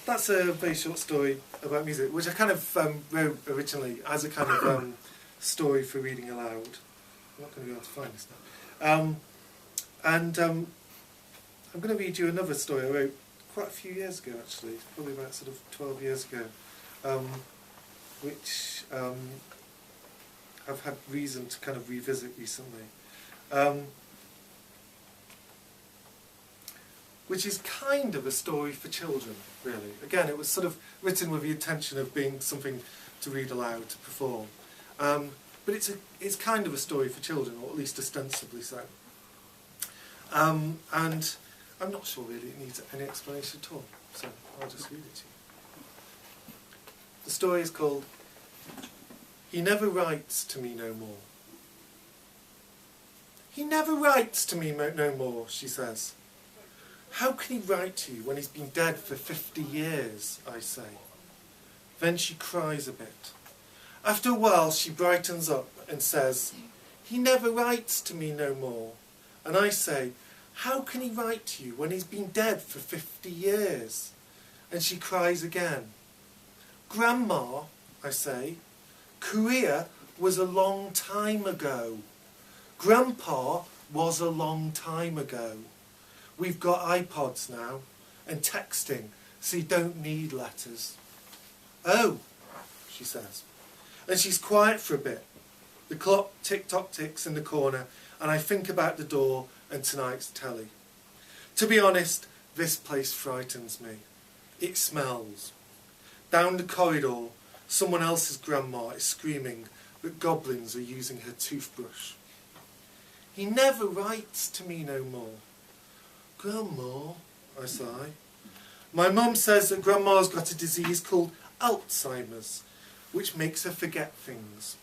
That's a very short story about music, which I kind of wrote originally as a kind of story for reading aloud. I'm not going to be able to find this now. I'm going to read you another story I wrote quite a few years ago, actually, probably about sort of 12 years ago, which I've had reason to kind of revisit recently. Which is kind of a story for children, really. Again, it was sort of written with the intention of being something to read aloud, to perform. But it's kind of a story for children, or at least ostensibly so. And I'm not sure really it needs any explanation at all, so I'll just read it to you. The story is called He Never Writes to Me No More. He never writes to me no more, she says. How can he write to you when he's been dead for 50 years, I say. Then she cries a bit. After a while she brightens up and says, he never writes to me no more. And I say, how can he write to you when he's been dead for 50 years? And she cries again. Grandma, I say, Korea was a long time ago. Grandpa was a long time ago. We've got iPods now, and texting, so you don't need letters. Oh, she says. And she's quiet for a bit. The clock tick-tock ticks in the corner, and I think about the door and tonight's telly. To be honest, this place frightens me. It smells. Down the corridor, someone else's grandma is screaming that goblins are using her toothbrush. He never writes to me no more. Grandma, I sigh. My mum says that Grandma's got a disease called Alzheimer's, which makes her forget things.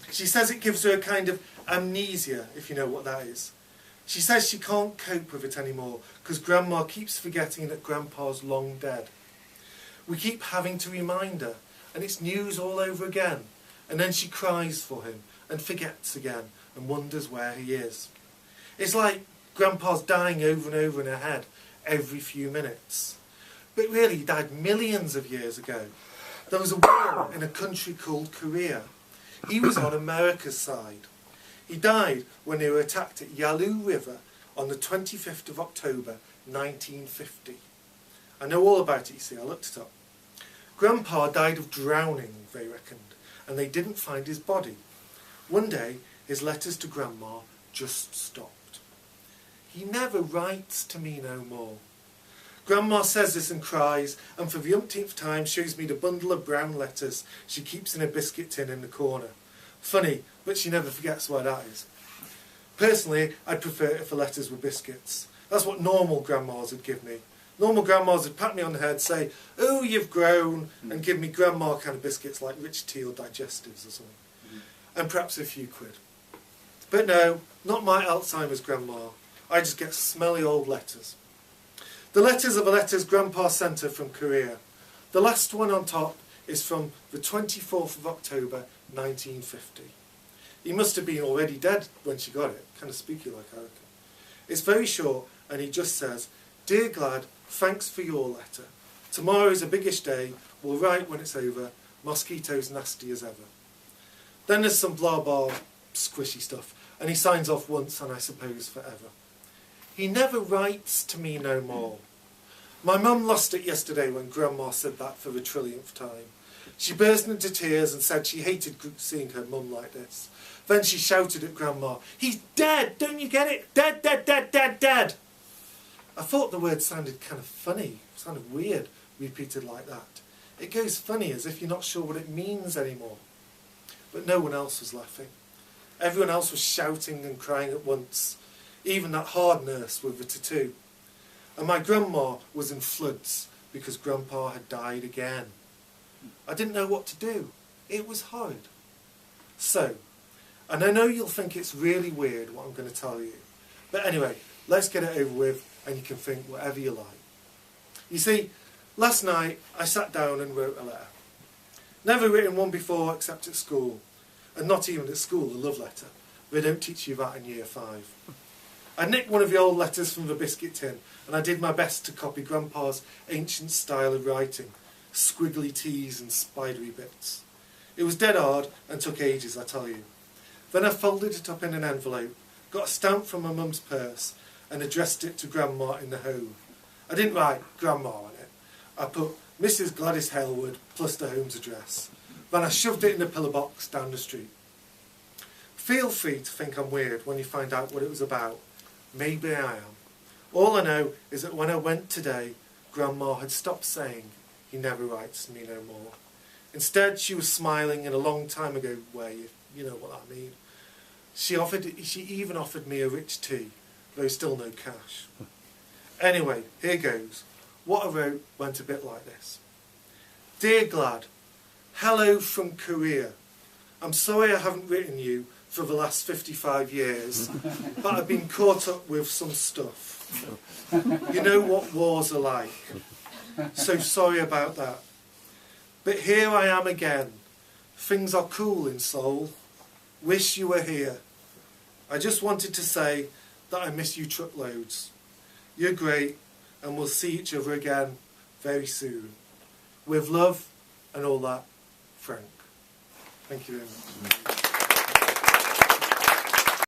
She says it gives her a kind of amnesia, if you know what that is. She says she can't cope with it anymore because Grandma keeps forgetting that Grandpa's long dead. We keep having to remind her, and it's news all over again. And then she cries for him and forgets again and wonders where he is. It's like Grandpa's dying over and over in her head every few minutes. But really, he died millions of years ago. There was a war in a country called Korea. He was on America's side. He died when they were attacked at Yalu River on the 25th of October, 1950. I know all about it, you see, I looked it up. Grandpa died of drowning, they reckoned, and they didn't find his body. One day, his letters to Grandma just stopped. He never writes to me no more. Grandma says this and cries, and for the umpteenth time shows me the bundle of brown letters she keeps in a biscuit tin in the corner. Funny, but she never forgets where that is. Personally, I'd prefer it if the letters were biscuits. That's what normal grandmas would give me. Normal grandmas would pat me on the head, say, oh, you've grown, and give me grandma kind of biscuits like Rich Teal digestives or something. And perhaps a few quid. But no, not my Alzheimer's grandma. I just get smelly old letters. The letters are the letters Grandpa sent her from Korea. The last one on top is from the 24th of October, 1950. He must have been already dead when she got it. Kind of spooky like, I reckon. It's very short, and he just says, Dear Glad, thanks for your letter. Tomorrow is a biggish day. We'll write when it's over. Mosquitoes nasty as ever. Then there's some blah blah squishy stuff, and he signs off once and I suppose forever. He never writes to me no more. My mum lost it yesterday when Grandma said that for the trillionth time. She burst into tears and said she hated seeing her mum like this. Then she shouted at Grandma, he's dead, don't you get it? Dead, dead, dead, dead, dead. I thought the word sounded kind of funny, sounded weird, repeated like that. It goes funny as if you're not sure what it means anymore. But no one else was laughing. Everyone else was shouting and crying at once. Even that hard nurse with the tattoo. And my grandma was in floods because Grandpa had died again. I didn't know what to do. It was horrid. So, and I know you'll think it's really weird what I'm going to tell you. But anyway, let's get it over with and you can think whatever you like. You see, last night I sat down and wrote a letter. Never written one before except at school. And not even at school, a love letter. They don't teach you that in year 5. I nicked one of the old letters from the biscuit tin, and I did my best to copy Grandpa's ancient style of writing, squiggly T's and spidery bits. It was dead hard and took ages, I tell you. Then I folded it up in an envelope, got a stamp from my mum's purse, and addressed it to Grandma in the home. I didn't write Grandma on it. I put Mrs. Gladys Halewood plus the home's address. Then I shoved it in a pillar box down the street. Feel free to think I'm weird when you find out what it was about. Maybe I am. All I know is that when I went today, Grandma had stopped saying, "He never writes to me no more." Instead, she was smiling in a long time ago way, if you know what I mean. She even offered me a rich tea, though still no cash. Anyway, here goes. What I wrote went a bit like this. Dear Glad, hello from Korea. I'm sorry I haven't written you for the last 55 years, but I've been caught up with some stuff. You know what wars are like, so sorry about that. But here I am again. Things are cool in Seoul. Wish you were here. I just wanted to say that I miss you truckloads. You're great, and we'll see each other again very soon. With love and all that, Frank. Thank you very much.